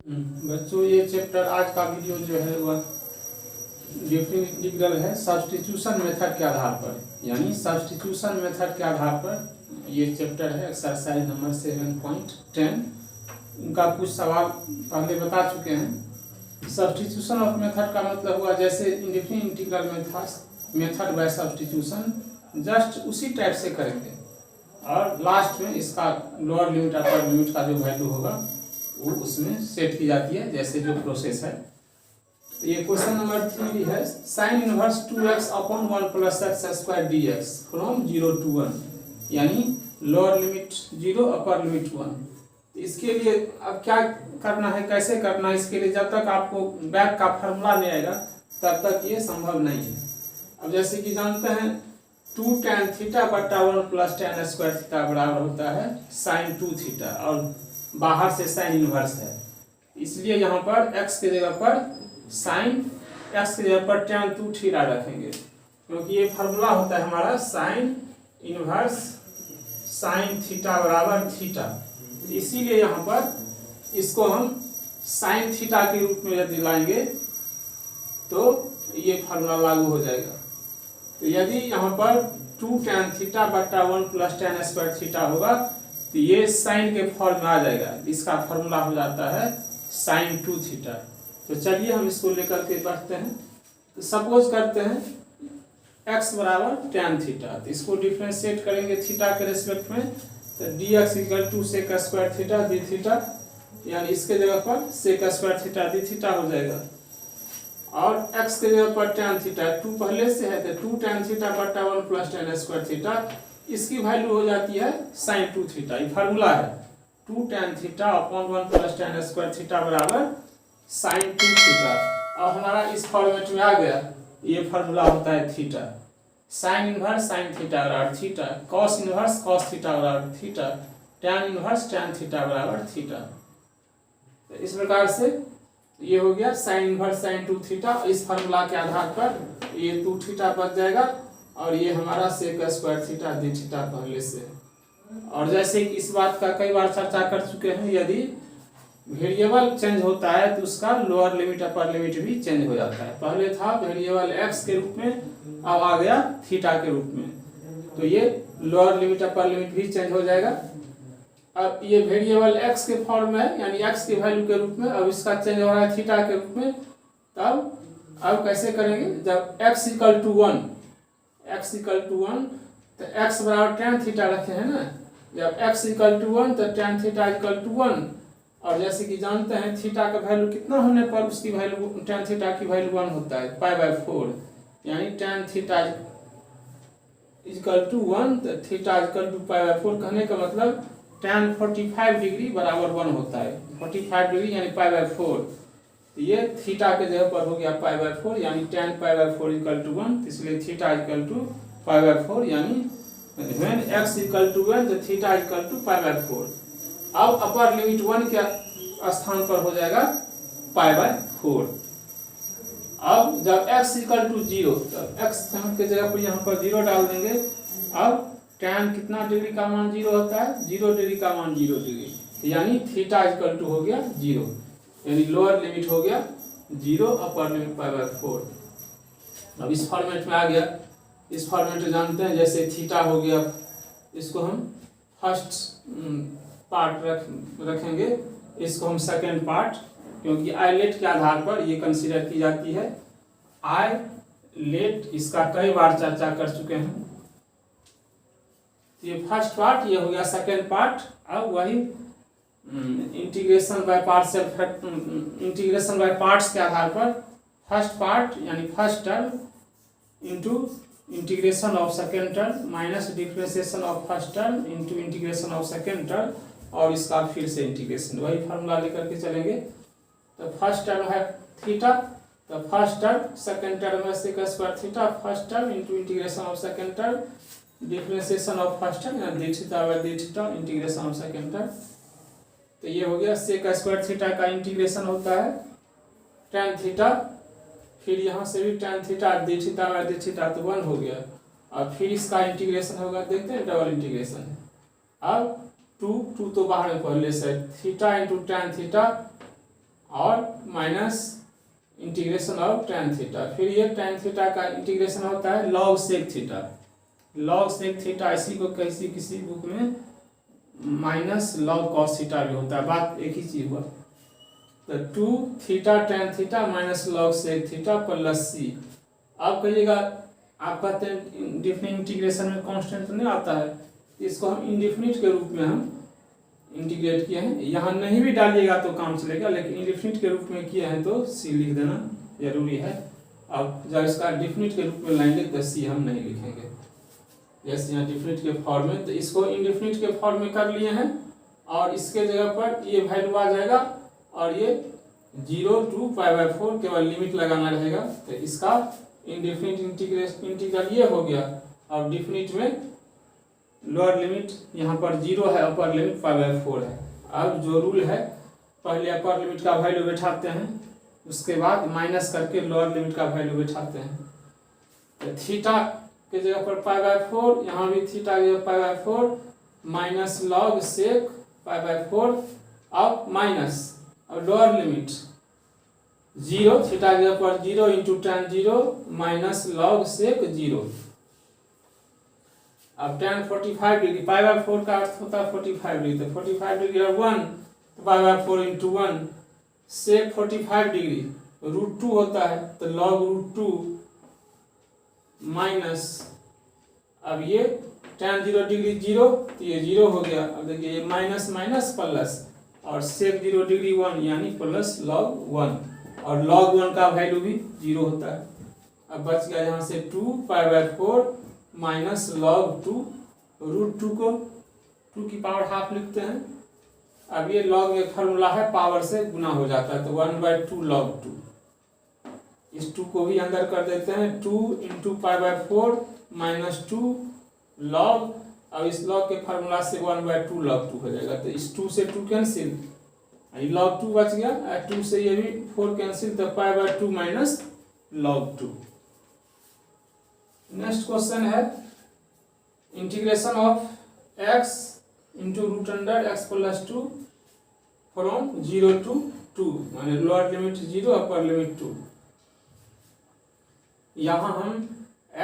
बच्चों ये चैप्टर आज का वीडियो जो है वह डिफरेंट इंटीग्रल है सब्स्टिट्यूशन मेथड के आधार पर, यानी सब्स्टिट्यूशन मेथड के आधार पर ये चैप्टर है। Exercise number 7.10। उनका कुछ सवाल पहले बता चुके हैं। सब्स्टिट्यूशन ऑफ मेथड का मतलब हुआ जैसे indifferent integral method by substitution, just उसी टाइप से करेंगे और लास्ट में इसका लोअर लिमिट अपर लिमिट का जो वैल्यू होगा वो उसमें सेट की जाती है, जैसे जो प्रोसेस है। तो ये क्वेश्चन नंबर 3 है sine inverse 2x upon 1 plus x square D x from 0 to 1, यानी लोअर लिमिट 0 अपर लिमिट 1। इसके लिए अब क्या करना है, कैसे करना है, इसके लिए जब तक आपको बैक का फार्मूला नहीं आएगा तब तक ये संभव नहीं है। अब जैसे कि जानते हैं 2 tan थीटा बटा 1 प्लस tan स्क्वायर थीटा बराबर होता है साइन 2 थीटा, और बाहर से साइन इनवर्स है, इसलिए यहाँ पर x के जगह पर साइन, x के जगह पर tan 2 थीटा रखेंगे, क्योंकि ये फार्मूला होता है हमारा साइन इनवर्स साइन थीटा बराबर थीटा। इसीलिए यहाँ पर इसको हम साइन थीटा के रूप में यदि लाएंगे तो ये फार्मूला लागू हो जाएगा। तो यदि यहाँ पर 2 tan थीटा बटा 1 प्लस tan स्क्वायर थीटा होगा तो ये साइन के फॉर्म में आ जाएगा, इसका फॉर्मूला हो जाता है साइन 2 थीटा। तो चलिए हम इसको लेकर के बढ़ते हैं। तो सपोज करते हैं x बराबर tan थीटा, तो इसको डिफ्रेंशिएट करेंगे थीटा के रेस्पेक्ट में, तो dx equal to sec square theta d theta, यानी इसके जगह पर sec square theta d theta हो जाएगा, और x के जगह पर tan थीटा 2 पहले से है तो 2 tan थीटा बटा 1 प्लस tan स्क्वायर थीटा, इसकी वैल्यू हो जाती है साइन 2 थीटा। ये फार्मूला है 2 tan theta upon 1 plus tan square theta बराबर साइन 2 थीटा। अब हमारा इस फॉर्मेट में आ गया, ये फार्मूला होता है theta, sine inverse sine theta बराबर theta, cos inverse cos theta बराबर theta, tan inverse tan theta बराबर थीटा। तो इस प्रकार से ये हो गया साइन इनवर्स साइन 2 थीटा। इस फार्मूला के आधार पर ये 2 थीटा बच जाएगा, और ये हमारा sec square theta d theta पहले से। और जैसे कि इस बात का कई बार चर्चा कर चुके हैं, यदि वेरिएबल चेंज होता है तो उसका लोअर लिमिट अपर लिमिट भी चेंज हो जाता है। पहले था वेरिएबल x के रूप में, अब आ गया थीटा के रूप में, तो ये लोअर लिमिट अपर लिमिट भी चेंज हो जाएगा। अब ये वेरिएबल x के फॉर्म में है, यानी x के वैल्यू के रूप में, अब इसका चेंज हो रहा है थीटा के रूप में। तब अब कैसे करेंगे, जब x इक्वल टू 1 तो x बराबर tan थीटा रखे हैं ना, जब x इक्वल टू 1 तो tan थीटा इक्वल टू 1, और जैसे कि जानते हैं थीटा का वैल्यू कितना होने पर उसकी वैल्यू tan थीटा की वैल्यू 1 होता है π/4, यानी tan थीटा इक्वल टू 1 तो थीटा इक्वल टू π/4, कहने का मतलब tan 45 डिग्री बराबर 1 होता है, 45 डिग्री यानी π/4। ये थीटा के जगह पर हो गया π/4, यानी tan π/4 इक्वल टू 1, इसलिए थीटा इक्वल टू π/4, यानी when x इक्वल टू 1 तो थीटा इक्वल टू π/4। अब अपर लिमिट 1 के स्थान पर हो जाएगा π/4। अब जब x इक्वल टू 0 तब x के जगह पर यहाँ पर 0 डाल देंगे। अब tan कितना डिग्री का मान 0 होता है, 0 डिग्री का मान 0 डिग्री, यानी थीटा इक्वल टू हो गया 0, यानी लोअर लिमिट हो गया 0 अपर लिमिट π/4। अब इस फॉर्मेट में आ गया। इस फॉर्मेट में जानते हैं जैसे थीटा हो गया, इसको हम फर्स्ट पार्ट रखेंगे, इसको हम सेकेंड पार्ट, क्योंकि आइलेट के आधार पर ये कंसीडर की जाती है। आइलेट इसका कई बार चर्चा कर चुके हैं। ये फर्स्ट पार्ट, ये हो गया सेकेंड पार्ट। अब वही इंटीग्रेशन बाय पार्ट्स के आधार पर फर्स्ट पार्ट यानी first term into integration of second term minus differentiation of first term into integration of second term, और इसका फिर से इंटीग्रेशन, वही फार्मूला लेकर के चलेंगे। तो फर्स्ट टर्म है थीटा, तो फर्स्ट टर्म सेकेंड टर्म है sec square theta, first term into integration of second term differentiation of first term यानी d theta by d theta integration of second term. तो ये हो गया सेक स्क्वायर थीटा का integration होता है tan theta, फिर यहाँ से भी tan theta d theta by d theta तो 1 हो गया, और फिर इसका इंटीग्रेशन होगा, देखते हैं डबल इंटीग्रेशन। अब 2 तो बाहर में पहले से, थीटा इंटू tan थीटा और minus integration of tan theta. फिर ये tan थीटा का इंटीग्रेशन होता है log sec theta. log sec theta इसी को किसी बुक में माइनस log cos थीटा भी होता है, बात एक ही चीज हुआ। तो 2 theta tan theta minus log sec theta plus c। अब कहिएगा आप कहते हैं डिफिनिट इंटीग्रेशन में कांस्टेंट नहीं आता है, इसको हम इंडिफिनिट के रूप में हम इंटीग्रेट किए हैं। यहाँ नहीं भी डालिएगा तो काम चलेगा, लेकिन इंडिफिनिट के रूप में किए हैं तो सी लिख देना जरूरी है। अब जब इसका डिफिनिट के रूप में लाएंगे तो सी हम नहीं लिखेंगे, जैसे यहाँ डिफिनिट के फॉर्म में, तो इसको इंडिफिनिट के फॉर्म में कर लिए हैं और इसके जगह पर ये वैल्यू आ जाएगा और ये 0 to π/4 केवल लिमिट लगाना रहेगा। तो इसका इंडिफिनिट इंटीग्रल ये हो गया। और डिफिनिट में लोअर लिमिट यहाँ पर 0 है, अपर लिमिट π/4 है। अब जो रूल है, पहले अपर लिमिट का वैल्यू बैठाते हैं, उसके बाद माइनस करके लोअर लिमिट का वैल्यू बैठाते हैं। तो थीटा के जगह पर π/4, यहाँ भी थीटा के जगह π/4 माइनस log sec π/4 अब माइनस, अब लोअर लिमिट 0, थीटा के जगह पर 0 into tan 0 minus log sec 0। अब tan 45 डिग्री, π/4 का अर्थ होता है 45 डिग्री, तो 45 डिग्री और 1 तो π/4 इंटू 1 sec 45 डिग्री √2 होता है, तो log √2 माइनस, अब ये tan 0 डिग्री 0 तो ये 0 हो गया। अब देखिए ये माइनस माइनस प्लस और sec 0 डिग्री 1 यानी प्लस log 1, और log 1 का वैल्यू भी 0 होता है। अब बच गया यहाँ से 2 π/4 माइनस log 2, √2 को 2 की पावर हाफ लिखते हैं। अब ये log एक फार्मूला है, पावर से गुना हो जाता है, तो 1/2 log 2। इस 2 को भी अंदर कर देते हैं, 2 इंटू π/4 माइनस 2 log, अब इस log के फार्मूला से 1/2 log 2 हो जाएगा। तो इस 2 से 2 कैंसिल, log 2 बच गया, 2 से ये भी 4 कैंसिल, तो π/2 माइनस log 2। नेक्स्ट क्वेश्चन है integration of x into √x plus 2 from 0 to 2, माने लोअर लिमिट 0 अपर लिमिट 2। यहाँ हम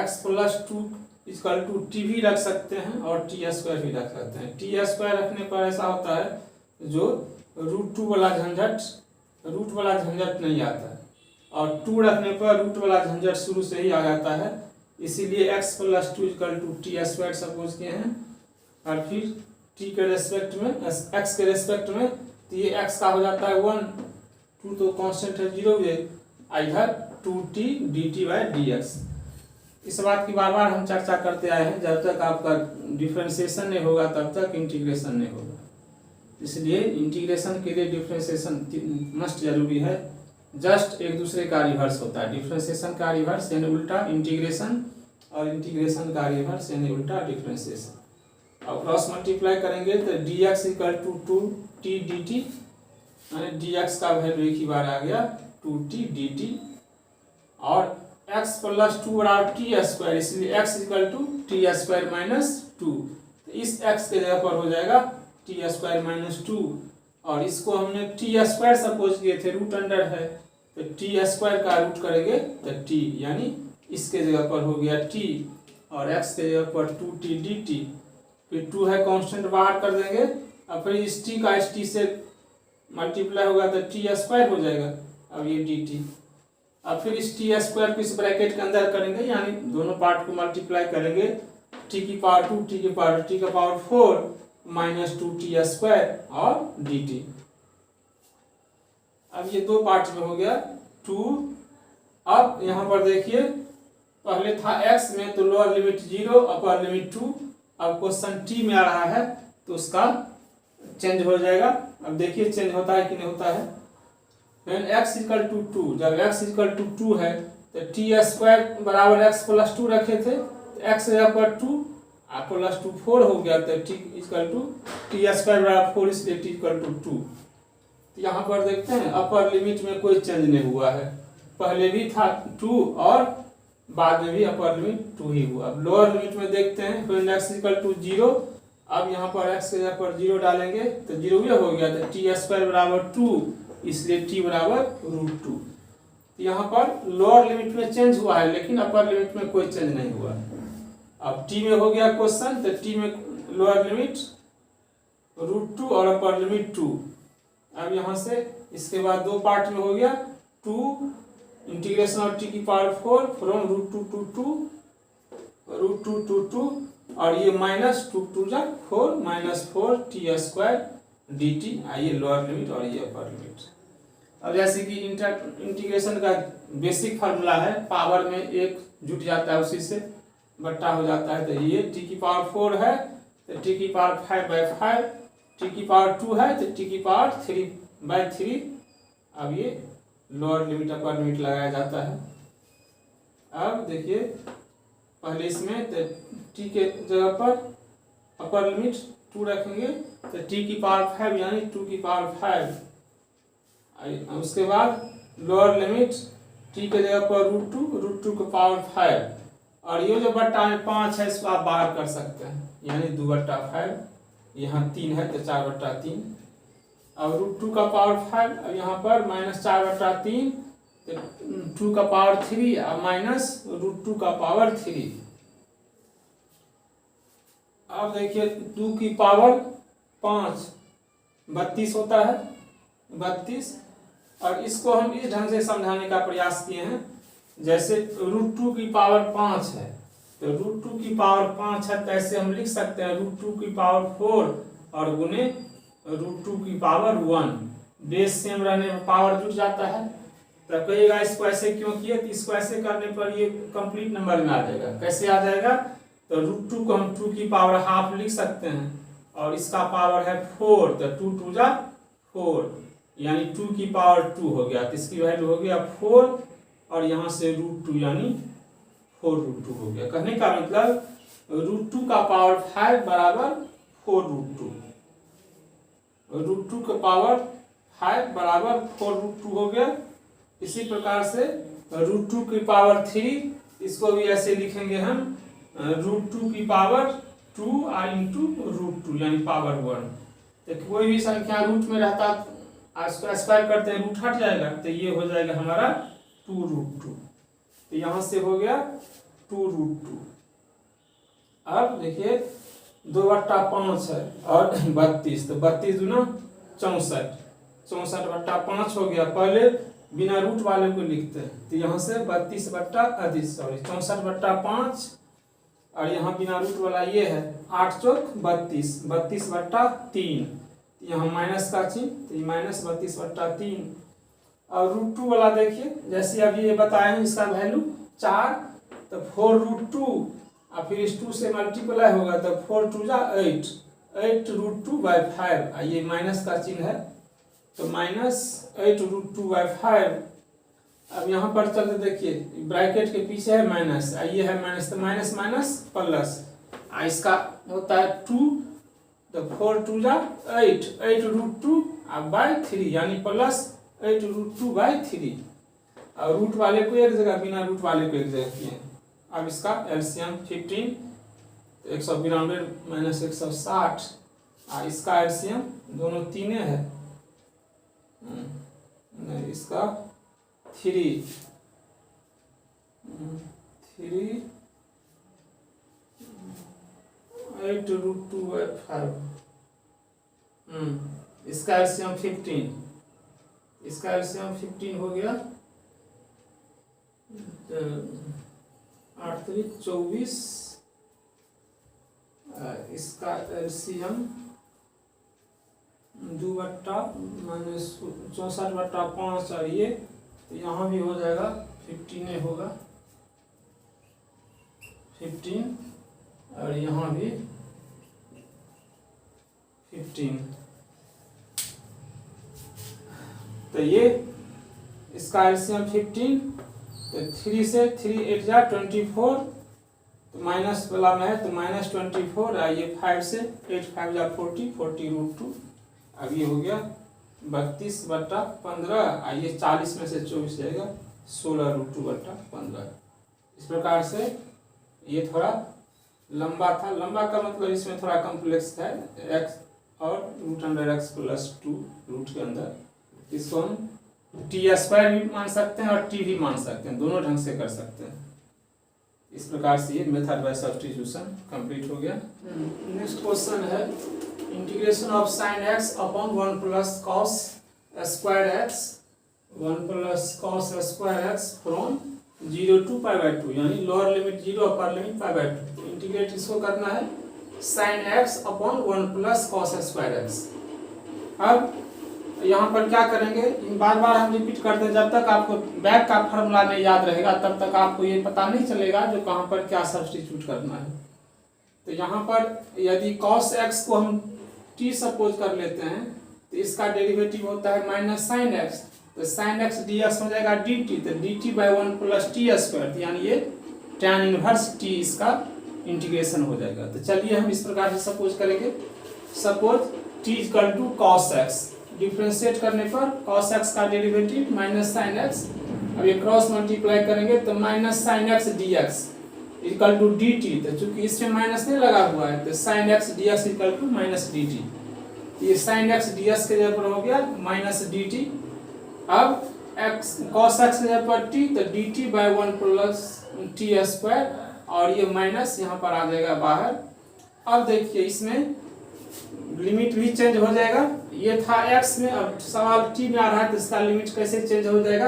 x plus 2 equal to t भी रख सकते हैं और t² भी रख सकते हैं। t² रखने पर ऐसा होता है जो √2 वाला झंझट, रूट वाला झंझट नहीं आता है, और 2 रखने पर रूट वाला झंझट शुरू से ही आ जाता है। इसीलिए x plus 2 equal to t² suppose किए हैं, और फिर t के रेस्पेक्ट में, x के रेस्पेक्ट में, तो ये x का हो जाता है 1, 2 तो कांस्टेंट है 0, ये इधर 2t dt/dx। इस बात की बार बार हम चर्चा करते आए हैं, जब तक आपका डिफ्रेंशिएशन नहीं होगा तब तक इंटीग्रेशन नहीं होगा। इसलिए इंटीग्रेशन के लिए डिफ्रेंशिएशन मस्ट जरूरी है। जस्ट एक दूसरे का रिवर्स होता है, डिफ्रेंशिएशन का रिवर्स यानी उल्टा इंटीग्रेशन, और इंटीग्रेशन का रिवर्स यानी उल्टा डिफ्रेंशिएशन। अब क्रॉस मल्टीप्लाई करेंगे तो dx equal to 2t dt, यानी dx का वैल्यू एक ही बार आ गया 2t dt, और x प्लस 2 बराबर t², इसलिए x equal to t² minus 2। तो इस x के जगह पर हो जाएगा t² माइनस 2, और इसको हमने t² सपोज किए थे, रूट अंडर है, तो t² का रूट करेंगे तो t, यानी इसके जगह पर हो गया t, और x के जगह पर 2t dt, फिर 2 है कांस्टेंट बाहर कर देंगे, अब फिर इस t का इस t से मल्टीप्लाई होगा तो t² हो जाएगा, अब ये dt। अब फिर इस t² को इस ब्रैकेट के अंदर करेंगे, यानी दोनों पार्ट को मल्टीप्लाई करेंगे, t की पावर 2, t की पावर 4 माइनस 2t² और dt। अब ये दो पार्ट में हो गया 2। अब यहाँ पर देखिए, पहले था x में तो लोअर लिमिट 0 अपर लिमिट 2, अब क्वेश्चन t में आ रहा है तो उसका चेंज हो जाएगा। अब देखिए चेंज होता है कि नहीं होता है। x इक्वल टू 2, जब x इक्वल टू 2 है तो t² बराबर x प्लस 2 रखे थे, x पर 2 प्लस 2 4 हो गया, तो t इक्वल टू t² बराबर 4, इसलिए t इक्वल टू 2। तो यहाँ पर देखते हैं अपर लिमिट में कोई चेंज नहीं हुआ है, पहले भी था 2 और बाद में भी अपर लिमिट 2 ही हुआ। अब लोअर लिमिट में देखते हैं, फिर x इक्वल टू 0, अब यहाँ पर x के जगह पर 0 डालेंगे तो 0 ये हो गया, तो t² बराबर 2 इसलिए टी बराबर √2। यहाँ पर लोअर लिमिट में चेंज हुआ है लेकिन अपर लिमिट में कोई चेंज नहीं हुआ। अब टी में हो गया क्वेश्चन, तो टी में लोअर लिमिट √2 और अपर लिमिट 2। अब यहाँ से इसके बाद दो पार्ट में हो गया 2 इंटीग्रेशन ऑफ टी की पावर 4 फ्रॉम √2 टू 2 और ये माइनस 2 2 जा 4 -4 t² dt। आइए लोअर लिमिट और ये अपर लिमिट। अब जैसे कि इंटीग्रेशन का बेसिक फार्मूला है, पावर में एक जुट जाता है उसी से बट्टा हो जाता है। तो ये टी की पावर 4 है तो टी की पावर 5/5, टी की पावर 2 है तो टी की पावर 3/3। अब ये लोअर लिमिट अपर लिमिट लगाया जाता है। अब देखिए पहले इसमें तो टी के जगह पर अपर लिमिट 2 रखेंगे तो टी की पावर 5 यानी 2 की पावर 5। उसके बाद लोअर लिमिट टी के जगह पर √2 की पावर 5 और ये जो बट्टा में 5 है इसको आप बाहर कर सकते हैं यानी 2/5। यहाँ 3 है तो 4/3। अब √2 का पावर 5, अब यहाँ पर -4/3 तो 2 का पावर 3 और माइनस √2 का पावर 3। अब देखिए 2 की पावर 5 32 होता है, 32। और इसको हम इस ढंग से समझाने का प्रयास किए हैं, जैसे √2 की पावर 5 है तो √2 की पावर 5 है तो ऐसे हम लिख सकते हैं √2 की पावर 4 और गुने √2 की पावर 1। बेस सेम रहने में पावर जुट जाता है। तो कहिएगा इसको ऐसे क्यों किए, तो इसको ऐसे करने पर ये कंप्लीट नंबर में आ जाएगा। कैसे आ जाएगा, तो √2 को हम 2 की पावर हाफ लिख सकते हैं और इसका पावर है 4 तो 2 2 जा 4 यानी 2 की पावर 2 हो गया। तो इसकी वैल्यू हो गया 4 और यहाँ से √2 यानी 4√2 हो गया। कहने का मतलब √2 का पावर 5 बराबर 4√2, √2 का पावर 5 बराबर 4√2 हो गया। इसी प्रकार से √2 की पावर 3 इसको भी ऐसे लिखेंगे हम √2 की पावर 2 इंटू √2 यानी पावर 1। तो कोई भी संख्या रूट में रहता उसको स्क्वायर करते हैं रूट हट जाएगा तो ये हो जाएगा हमारा 2√2। तो यहाँ से हो गया 2√2। अब देखिए 2/5 है और 32 तो 32 दूना 64, 64/5 हो गया। पहले बिना रूट वाले को लिखते हैं तो यहाँ से 64/5 और यहाँ बिना रूट वाला ये है 8 चौक 32, 32/3 यहाँ माइनस का चिन्ह तो ये -32/3। और √2 वाला देखिए जैसे अभी ये बताए हैं इसका वैल्यू 4 तो 4√2 और फिर इस 2 से मल्टीप्लाई होगा तो 4 2 जा 8, 8√2/5। ये माइनस का चिन्ह है तो -8√2/5। अब यहाँ पर चलते देखिए ब्रैकेट के पीछे है माइनस, ये है माइनस तो माइनस माइनस प्लस। इसका होता है 2 तो 4 2 जा 8, 8√2/3 यानी प्लस 8√2/3। और रूट वाले को एक जगह बिना रूट वाले को एक जगह किए। अब इसका एलसीएम 15 192 - 160 इसका एलसीएम दोनों तीने है नहीं इसका 3 8√2/5 इसका एलसीएम 15, इसका एलसीएम 15 हो गया 8 3 24। इसका एलसीएम 2/64/5 और ये तो यहाँ भी हो जाएगा 15 होगा 15 और यहाँ भी 15। तो ये इसका एलसीएम 15 तो 3 से 3 8 जा 24 तो माइनस वाला में है तो -24 ये 5 से 8 5 जा 40 40√2। अब ये हो गया 32/15 ये 40 में से 24 जाएगा 16√2/15। इस प्रकार से ये थोड़ा लंबा था, लंबा का मतलब इसमें थोड़ा कॉम्प्लेक्स था x और √x + 2 रूट के अंदर इसको हम टी स्क्वायर भी मान सकते हैं और टी भी मान सकते हैं, दोनों ढंग से कर सकते हैं। इस प्रकार से ये मेथड बाय सब्स्टिट्यूशन कंप्लीट हो गया। नेक्स्ट क्वेश्चन है integration of sine x upon 1 plus cos square x 1 plus cos square x from 0 to π/2, यानी लोअर लिमिट 0 अपर लिमिट π/2। तो इंटीग्रेट इसको करना है sine x upon 1 plus cos square x. अब यहाँ पर क्या करेंगे, बार बार हम रिपीट करते हैं, जब तक आपको बैक का फॉर्मूला नहीं याद रहेगा तब तक आपको ये पता नहीं चलेगा जो कहाँ पर क्या सब्स्टिट्यूट करना है। तो यहाँ पर यदि cos x को हम t सपोज कर लेते हैं तो इसका डेरिवेटिव होता है माइनस साइन एक्स, तो साइन एक्स dx हो जाएगा dt, तो dt by 1 plus T square, यानी ये tan इनवर्स t इसका इंटीग्रेशन हो जाएगा। तो चलिए हम इस प्रकार से सपोज करेंगे, suppose t equal to cos x, differentiate करने पर cos x का डेरिवेटिव माइनस साइन एक्स, अब ये क्रॉस मल्टीप्लाई करेंगे तो minus sine x d x equal to d t, तो चूंकि इसमें माइनस नहीं लगा हुआ है तो sine x d x equal to minus d t, ये साइन एक्स डी एक्स के जगह पर हो गया माइनस डी टी। अब एक्स cos x के जगह पर टी, तो D T by 1 plus T square, और ये माइनस यहाँ पर आ जाएगा बाहर। अब देखिए इसमें लिमिट भी चेंज हो जाएगा, ये था x में, अब सवाल t में आ रहा है तो इसका लिमिट कैसे चेंज हो जाएगा।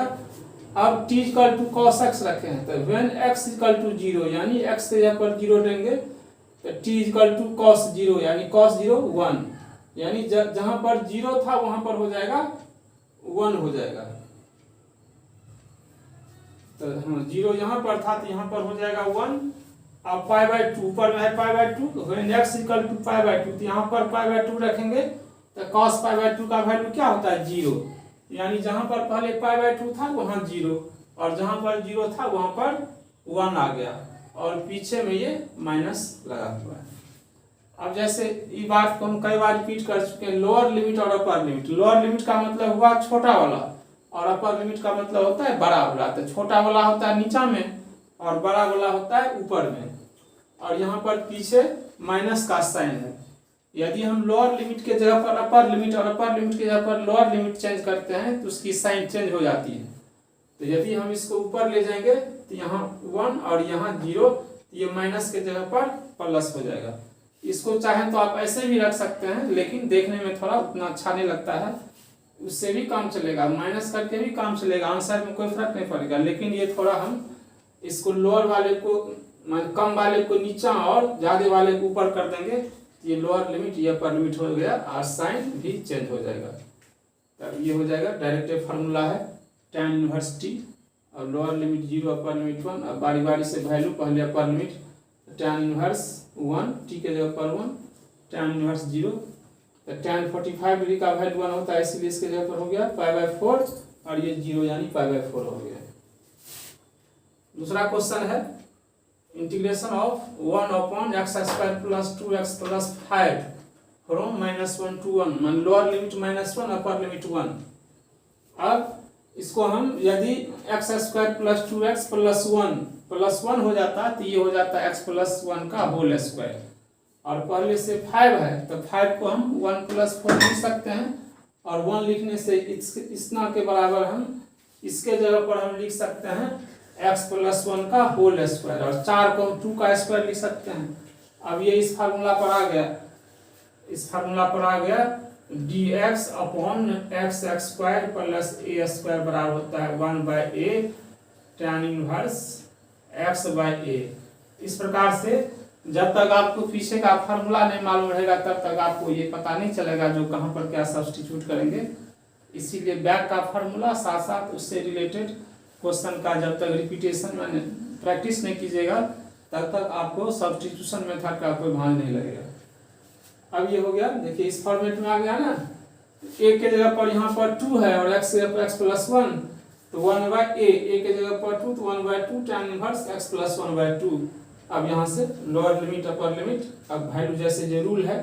अब t equal to cos x रखे हैं, तो when x इक्वल टू 0, यानी x के जगह पर 0 देंगे तो t इक्वल टू cos 0, यानी cos 0 1, यानी जहां पर 0 था वहां पर हो जाएगा 1 हो जाएगा। तो 0 यहाँ पर था तो यहाँ पर हो जाएगा 1। अब π/2 ऊपर में है π/2, तो when x इक्वल टू π/2, तो यहाँ पर π/2 रखेंगे तो cos π/2 का वैल्यू क्या होता है 0, यानी जहाँ पर पहले π/2 था वहाँ 0, और जहाँ पर 0 था वहाँ पर 1 आ गया, और पीछे में ये माइनस लगा हुआ है। अब जैसे ये बात को हम कई बार रिपीट कर चुके हैं, लोअर लिमिट और अपर लिमिट। लोअर लिमिट का मतलब हुआ छोटा वाला, और अपर लिमिट का मतलब होता है बड़ा वाला। तो छोटा वाला होता है नीचा में और बड़ा वाला होता है ऊपर में, और यहाँ पर पीछे माइनस का साइन है। यदि हम लोअर लिमिट के जगह पर अपर लिमिट और अपर लिमिट के जगह पर लोअर लिमिट चेंज करते हैं तो उसकी साइन चेंज हो जाती है। तो यदि हम इसको ऊपर ले जाएंगे तो यहाँ 1 और यहाँ 0, तो ये माइनस के जगह पर प्लस हो जाएगा। इसको चाहें तो आप ऐसे भी रख सकते हैं, लेकिन देखने में थोड़ा उतना अच्छा नहीं लगता है, उससे भी काम चलेगा, माइनस करके भी काम चलेगा, आंसर में कोई फर्क नहीं पड़ेगा। लेकिन ये थोड़ा हम इसको लोअर वाले को कम वाले को नीचा और ज्यादा वाले को ऊपर कर देंगे, ये लोअर लिमिट ये अपर लिमिट हो गया, और साइन भी चेंज हो जाएगा। तब ये हो जाएगा डायरेक्ट फार्मूला है tan इनवर्स t, और लोअर लिमिट 0 अपर लिमिट 1, अब बारी बारी से वैल्यू, पहले upper limit tan inverse 1 t के जगह पर 1, tan इनवर्स 0, तो tan 45 डिग्री का वैल्यू 1 होता है, इसलिए इसके जगह पर हो गया π/4, और ये 0 यानी π/4 हो गया। दूसरा क्वेश्चन है integration of 1 upon x square plus 2x plus 5 from -1 to 1, मान लोअर लिमिट -1 अपर लिमिट 1। अब इसको हम यदि x square plus 2x plus 1 हो जाता तो ये हो जाता x प्लस 1 का होल स्क्वायर, और पहले से 5 है तो 5 को हम 1 प्लस 4 लिख सकते हैं, और 1 लिखने से इतना के बराबर हम इसके जगह पर हम लिख सकते हैं x प्लस 1 का होल स्क्वायर, और 4 को हम 2 का स्क्वायर लिख सकते हैं। अब ये इस फार्मूला पर आ गया, इस फार्मूला पर आ गया dx upon x square plus a square बराबर होता है 1/a tan इनवर्स x/a। इस प्रकार से जब तक आपको पीछे का फार्मूला नहीं मालूम रहेगा तब तक आपको ये पता नहीं चलेगा जो कहाँ पर क्या सब्स्टिट्यूट करेंगे। इसीलिए बैक का फार्मूला साथ साथ उससे रिलेटेड क्वेश्चन का जब तक रिपीटेशन में प्रैक्टिस नहीं कीजिएगा तब तक आपको सब्स्टिट्यूशन मेथड का कोई भान नहीं लगेगा। अब ये हो गया, देखिए इस फॉर्मेट में आ गया ना, a के जगह पर यहाँ पर 2 है और x के जगह पर x प्लस 1, तो 1/a, a के जगह पर 2 तो 1/2 tan इनवर्स x प्लस 1/2। अब यहाँ से लोअर लिमिट अपर लिमिट, अब वैल्यू जैसे जो रूल है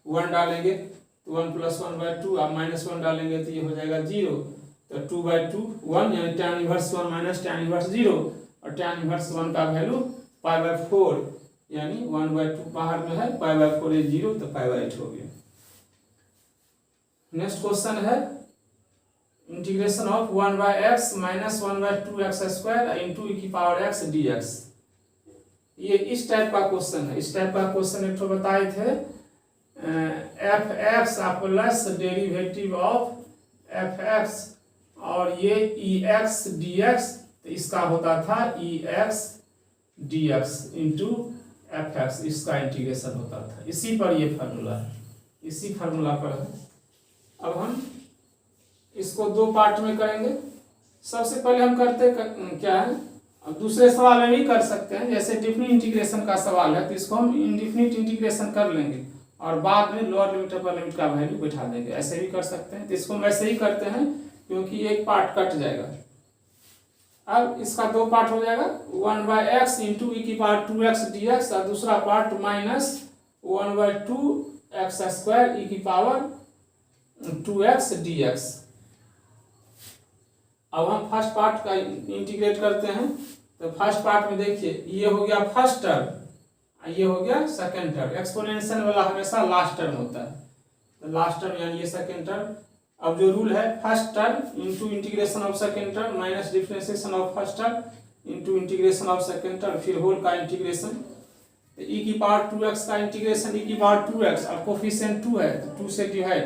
1 डालेंगे तो 1 प्लस 1/2, अब -1 डालेंगे तो ये हो जाएगा 0, तो 2/2 1, यानी tan inverse 1 minus tan inverse 0, और tan इनवर्स 1 का वैल्यू π/4, यानी 1/2 बाहर में है, π/4 है 0, तो π/8 हो गया। नेक्स्ट क्वेश्चन है integration of 1/x minus 1/2x square into e की पावर x dx। ये इस टाइप का क्वेश्चन है। इस टाइप का क्वेश्चन एक तो बताए थे F x plus derivative of F x और ये ई एक्स डी एक्स, तो इसका होता था e x d x into f x, इसका इंटीग्रेशन होता था। इसी पर ये फार्मूला है, इसी फार्मूला पर है। अब हम इसको दो पार्ट में करेंगे। सबसे पहले हम करते क्या है, अब दूसरे सवाल में भी कर सकते हैं। जैसे डिफिनिट इंटीग्रेशन का सवाल है तो इसको हम इनडिफिनिट इंटीग्रेशन कर लेंगे और बाद में लोअर लिमिट अपर लिमिट का वैल्यू बैठा देंगे, ऐसे भी कर सकते हैं। तो इसको हम ऐसे ही करते हैं क्योंकि एक पार्ट कट जाएगा। अब इसका दो पार्ट हो जाएगा, 1/x इंटू ई की पावर 2x dx और दूसरा पार्ट माइनस 1/2x स्क्वायर ई की पावर 2x dx। अब हम फर्स्ट पार्ट का इंटीग्रेट करते हैं। तो फर्स्ट पार्ट में देखिए ये हो गया फर्स्ट टर्म, ये हो गया सेकंड टर्म। एक्सपोनेंशियल वाला हमेशा लास्ट टर्म होता है, तो लास्ट टर्म यानी ये सेकंड टर्म। अब जो रूल है first term into integration of second term minus differentiation of first term into integration of second term, फिर होल का इंटीग्रेशन। तो ई की पावर 2x का इंटीग्रेशन ई की पावर 2x और कोफिशिएंट 2 है तो 2 से डिवाइड।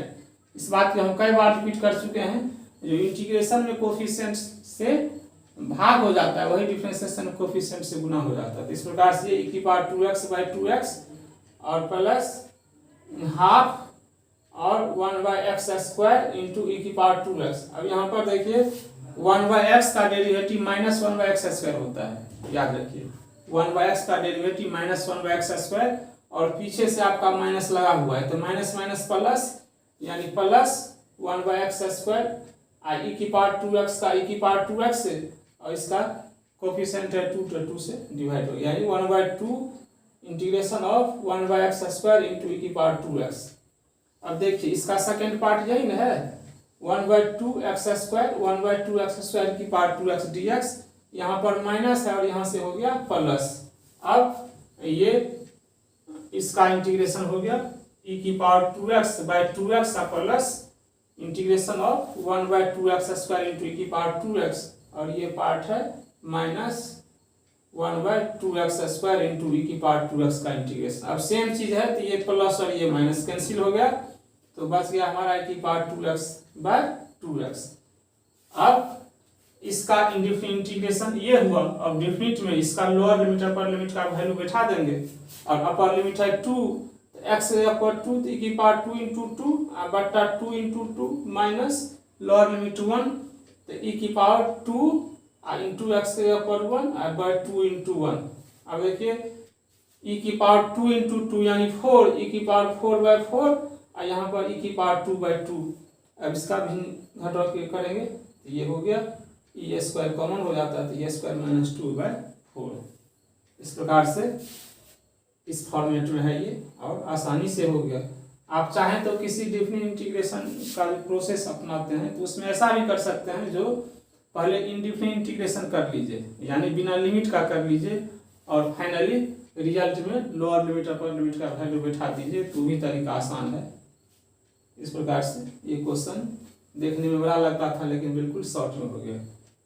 इस बात को हम कई बार रिपीट कर चुके हैं, जो इंटीग्रेशन में कोफिशिएंट से भाग हो जाता है वही डिफरेंशिएशन कोफिशिएंट से गुना हो जाता है। तो इस प्रकार से ई की पावर 2x/2x और प्लस हाफ और 1/x स्क्वायर इंटू ई की पावर 2x। अब यहाँ पर देखिए 1/x का डेरिवेटिव माइनस 1/x स्क्वायर होता है, याद रखिए 1/x का डेरिवेटिव माइनस 1/x स्क्वायर और पीछे से आपका माइनस लगा हुआ है तो माइनस माइनस प्लस यानी प्लस 1/x स्क्वायर ई की पावर 2x का ई की पावर 2x से और इसका कोफिशिएंट है 2 से डिवाइड हो गया, यानी 1/2 integration of 1/x square into e की पावर 2x। अब देखिए इसका सेकंड पार्ट यही ना है, 1/2x स्क्वायर 1/2x स्क्वायर की पावर 2x dx। यहाँ पर माइनस है और यहाँ से हो गया प्लस। अब ये इसका इंटीग्रेशन हो गया ई की power 2x/2x plus integration of 1/2x square into e की पावर 2x और ये पार्ट है minus 1/2x square into e की पावर 2x का इंटीग्रेशन। अब सेम चीज है तो ये प्लस और ये माइनस कैंसिल हो गया तो बच गया हमारा ई की पावर 2x/2x। अब इसका इनडिफिनिट इंटीग्रेशन ये हुआ। अब डिफिनिट में इसका लोअर लिमिट अपर लिमिट का वैल्यू बैठा देंगे और अपर लिमिट है 2, x अपर 2 ई की पावर 2 इंटू 2 बट्टा 2 इंटू 2 माइनस लोअर लिमिट 1 तो ई की पावर 2 इंटू x अपर 1 बाय 2 इंटू 1। अब देखिए ई की पावर 2 इंटू 2 यानी 4 ई की पावर 4/4 और यहाँ पर ई की पावर 2/2। अब इसका भी घटाव करेंगे तो ये हो गया ई स्क्वायर कॉमन हो जाता है तो ई स्क्वायर माइनस 2/4। इस प्रकार से इस फॉर्मेट में है ये और आसानी से हो गया। आप चाहें तो किसी डिफिनिट इंटीग्रेशन का प्रोसेस अपनाते हैं तो उसमें ऐसा भी कर सकते हैं जो पहले इनडिफिनिट इंटीग्रेशन कर लीजिए यानी बिना लिमिट का कर लीजिए और फाइनली रिजल्ट में लोअर लिमिट अपर लिमिट का वैल्यू बैठा दीजिए, तो भी तरीका आसान है। इस प्रकार से ये क्वेश्चन देखने में बड़ा लगता था लेकिन बिल्कुल शॉर्ट में हो गया।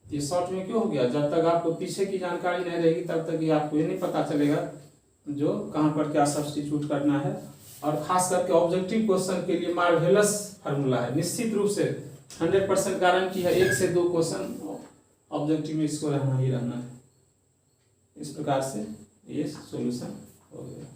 ये शॉर्ट में क्यों हो गया? जब तक आपको पीछे की जानकारी नहीं रहेगी तब तक ये आपको ये नहीं पता चलेगा जो कहाँ पर क्या सब्स्टिट्यूट करना है। और खास करके ऑब्जेक्टिव क्वेश्चन के लिए मार्वेलस फार्मूला है, निश्चित रूप से 100% गारंटी है 1 से 2 क्वेश्चन ऑब्जेक्टिव में इसको रहना ही रहना है। इस प्रकार से ये सॉल्यूशन हो गया।